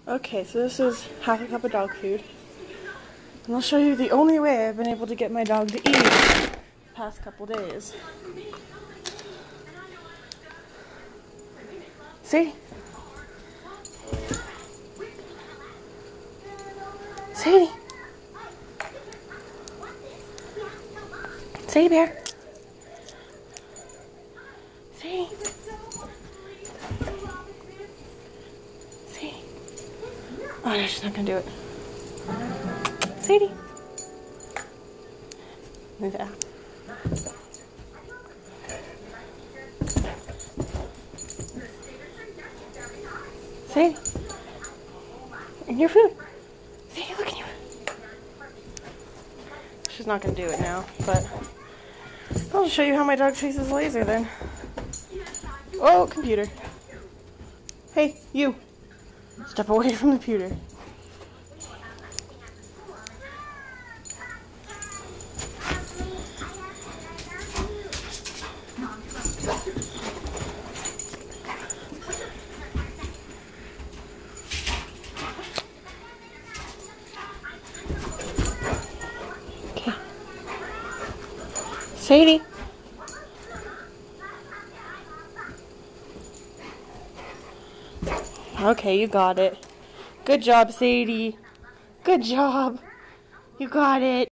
Okay, so this is half a cup of dog food. And I'll show you the only way I've been able to get my dog to eat the past couple days. See? Sadie! Sadie Bear! Sadie! Sadie! Oh, no, she's not gonna do it. Sadie! Yeah. Sadie! And your food! Sadie, look at you! She's not gonna do it now, but I'll show you how my dog chases laser then. Oh, computer. Hey, you! Step away from the computer. Okay. Sadie! Okay, you got it. Good job, Sadie. Good job. You got it.